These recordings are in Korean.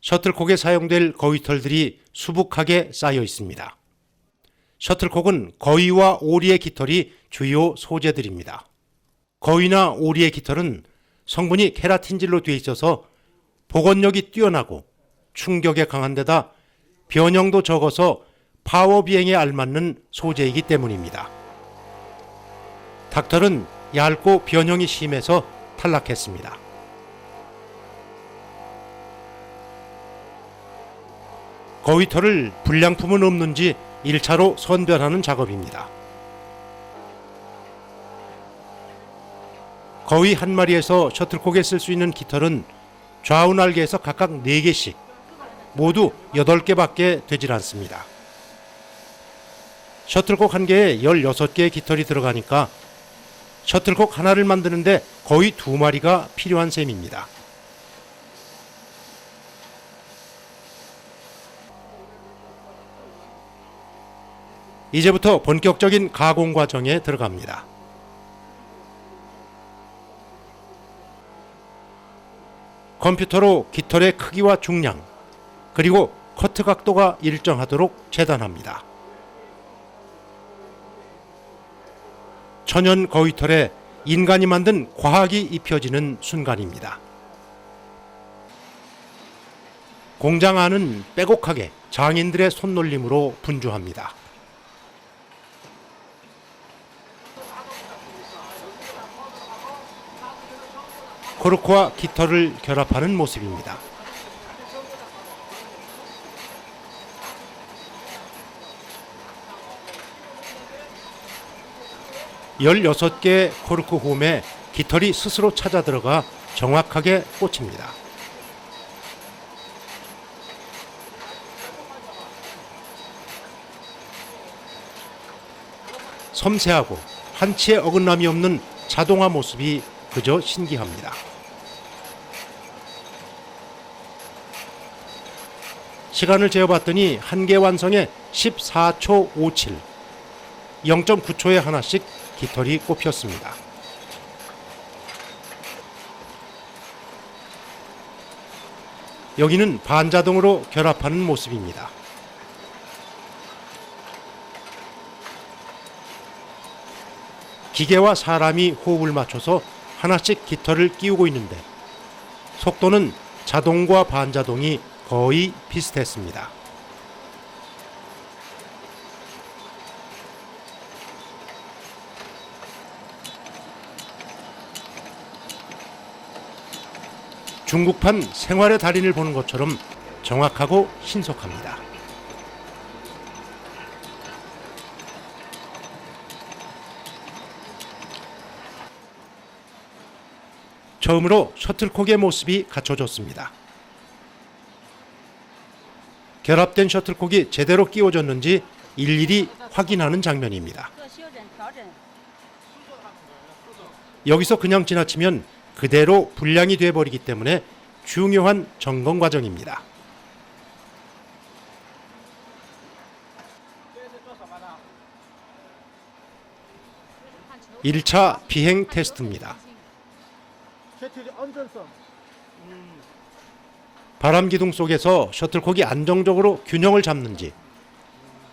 셔틀콕에 사용될 거위털들이 수북하게 쌓여 있습니다. 셔틀콕은 거위와 오리의 깃털이 주요 소재들입니다. 거위나 오리의 깃털은 성분이 케라틴질로 되어 있어서 복원력이 뛰어나고 충격에 강한 데다 변형도 적어서 파워 비행에 알맞는 소재이기 때문입니다. 닭털은 얇고 변형이 심해서 탈락했습니다. 거위털을 불량품은 없는지 1차로 선별하는 작업입니다. 거위 한 마리에서 셔틀콕에 쓸 수 있는 깃털은 좌우 날개에서 각각 4개씩, 모두 8개밖에 되질 않습니다. 셔틀콕 한 개에 16개의 깃털이 들어가니까 셔틀콕 하나를 만드는데 거의 2마리가 필요한 셈입니다. 이제부터 본격적인 가공 과정에 들어갑니다. 컴퓨터로 깃털의 크기와 중량, 그리고 커트 각도가 일정하도록 재단합니다. 천연 거위털에 인간이 만든 과학이 입혀지는 순간입니다. 공장 안은 빼곡하게 장인들의 손놀림으로 분주합니다. 코르크와 깃털을 결합하는 모습입니다. (16) 개의 코르크 홈에 깃털이 스스로 찾아 들어가 정확하게 꽂힙니다. 섬세하고 한치의 어긋남이 없는 자동화 모습이 그저 신기합니다. 시간을 재어봤더니 한 개 완성에 14초 57, 0.9초에 하나씩 깃털이 꼽혔습니다. 여기는 반자동으로 결합하는 모습입니다. 기계와 사람이 호흡을 맞춰서 하나씩 깃털을 끼우고 있는데 속도는 자동과 반자동이 거의 비슷했습니다. 중국판 생활의 달인을 보는 것처럼 정확하고 신속합니다. 처음으로 셔틀콕의 모습이 갖춰졌습니다. 결합된 셔틀콕이 제대로 끼워졌는지 일일이 확인하는 장면입니다. 여기서 그냥 지나치면 그대로 불량이 되어버리기 때문에 중요한 점검 과정입니다. 1차 비행 테스트입니다. 바람 기둥 속에서 셔틀콕이 안정적으로 균형을 잡는지,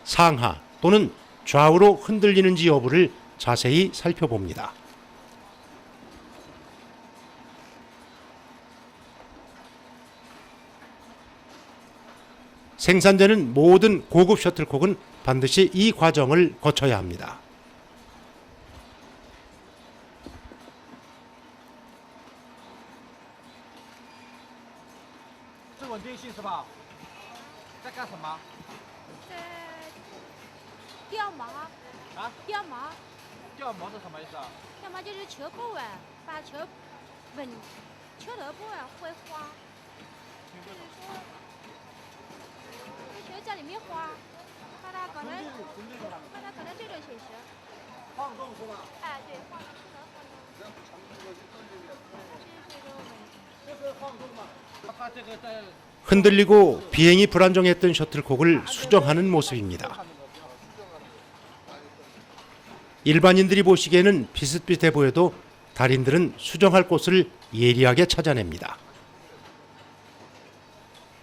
상하 또는 좌우로 흔들리는지 여부를 자세히 살펴봅니다. 생산되는 모든 고급 셔틀콕은 반드시 이 과정을 거쳐야 합니다. 흔들리고 비행이 불안정했던 셔틀콕을 수정하는 모습입니다. 일반인들이 보시기에는 비슷비슷해 보여도 달인들은 수정할 곳을 예리하게 찾아냅니다.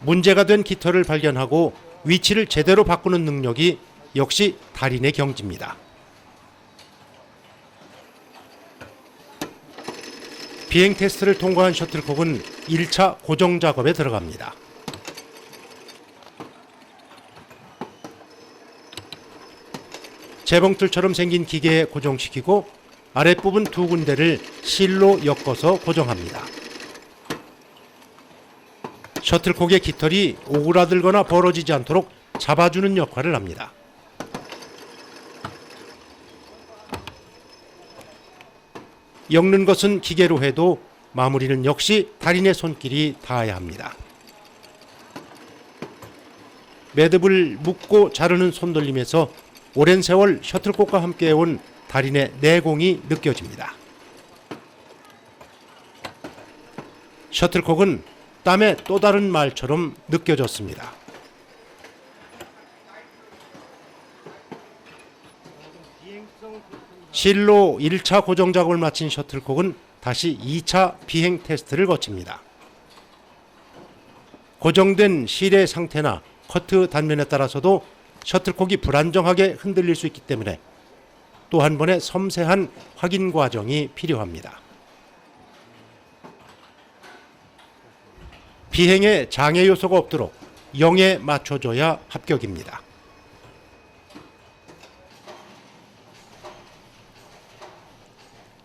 문제가 된 깃털을 발견하고 위치를 제대로 바꾸는 능력이 역시 달인의 경지입니다. 비행 테스트를 통과한 셔틀콕은 1차 고정 작업에 들어갑니다. 재봉틀처럼 생긴 기계에 고정시키고 아랫부분 두 군데를 실로 엮어서 고정합니다. 셔틀콕의 깃털이 오그라들거나 벌어지지 않도록 잡아주는 역할을 합니다. 엮는 것은 기계로 해도 마무리는 역시 달인의 손길이 닿아야 합니다. 매듭을 묶고 자르는 손돌림에서 오랜 세월 셔틀콕과 함께해온 달인의 내공이 느껴집니다. 셔틀콕은 땀의 또 다른 말처럼 느껴졌습니다. 실로 1차 고정 작업을 마친 셔틀콕은 다시 2차 비행 테스트를 거칩니다. 고정된 실의 상태나 커트 단면에 따라서도 셔틀콕이 불안정하게 흔들릴 수 있기 때문에 또 한 번의 섬세한 확인 과정이 필요합니다. 비행에 장애 요소가 없도록 0에 맞춰줘야 합격입니다.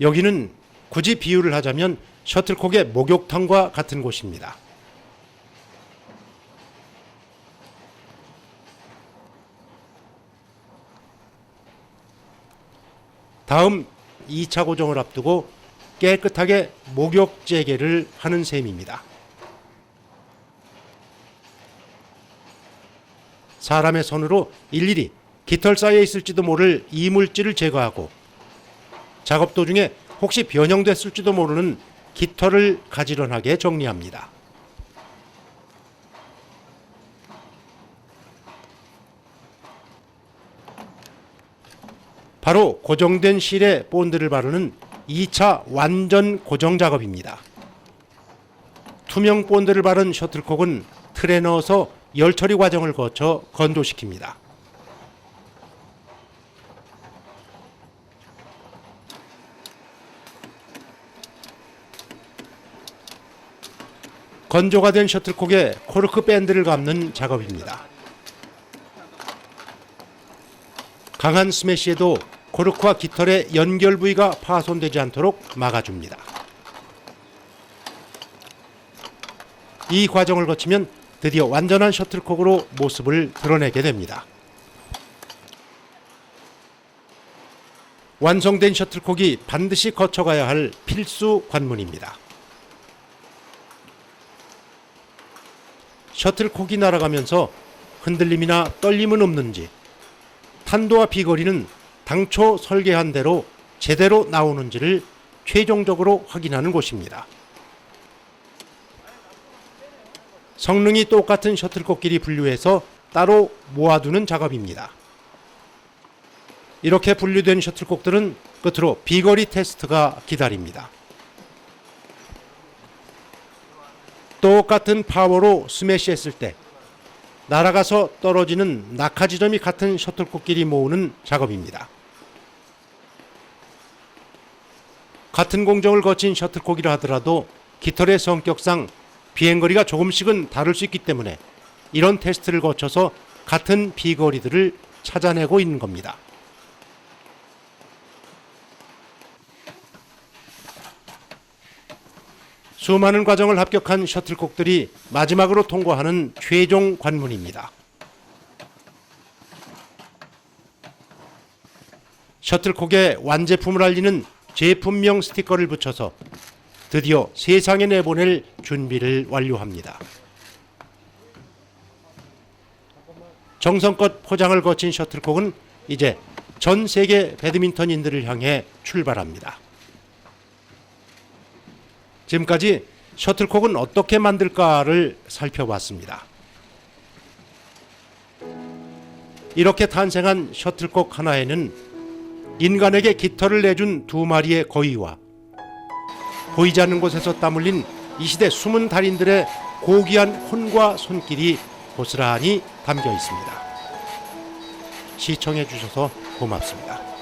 여기는 굳이 비유를 하자면 셔틀콕의 목욕탕과 같은 곳입니다. 다음 2차 고정을 앞두고 깨끗하게 목욕 재개를 하는 셈입니다. 사람의 손으로 일일이 깃털 쌓여 있을지도 모를 이물질을 제거하고 작업 도중에 혹시 변형됐을지도 모르는 깃털을 가지런하게 정리합니다. 바로 고정된 실에 본드를 바르는 2차 완전 고정 작업입니다. 투명 본드를 바른 셔틀콕은 틀에 넣어서 열 처리 과정을 거쳐 건조시킵니다. 건조가 된 셔틀콕에 코르크 밴드를 감는 작업입니다. 강한 스매시에도 코르크와 깃털의 연결 부위가 파손되지 않도록 막아줍니다. 이 과정을 거치면 드디어 완전한 셔틀콕으로 모습을 드러내게 됩니다. 완성된 셔틀콕이 반드시 거쳐가야 할 필수 관문입니다. 셔틀콕이 날아가면서 흔들림이나 떨림은 없는지, 탄도와 비거리는 당초 설계한 대로 제대로 나오는지를 최종적으로 확인하는 곳입니다. 성능이 똑같은 셔틀콕끼리 분류해서 따로 모아두는 작업입니다. 이렇게 분류된 셔틀콕들은 끝으로 비거리 테스트가 기다립니다. 똑같은 파워로 스매시했을 때 날아가서 떨어지는 낙하 지점이 같은 셔틀콕끼리 모으는 작업입니다. 같은 공정을 거친 셔틀콕이라 하더라도 깃털의 성격상 비행거리가 조금씩은 다를 수 있기 때문에 이런 테스트를 거쳐서 같은 비거리들을 찾아내고 있는 겁니다. 수많은 과정을 합격한 셔틀콕들이 마지막으로 통과하는 최종 관문입니다. 셔틀콕에 완제품을 알리는 제품명 스티커를 붙여서 드디어 세상에 내보낼 준비를 완료합니다. 정성껏 포장을 거친 셔틀콕은 이제 전 세계 배드민턴인들을 향해 출발합니다. 지금까지 셔틀콕은 어떻게 만들까를 살펴봤습니다. 이렇게 탄생한 셔틀콕 하나에는 인간에게 깃털을 내준 두 마리의 거위와 보이지 않는 곳에서 땀 흘린 이 시대 숨은 달인들의 고귀한 혼과 손길이 고스란히 담겨 있습니다. 시청해 주셔서 고맙습니다.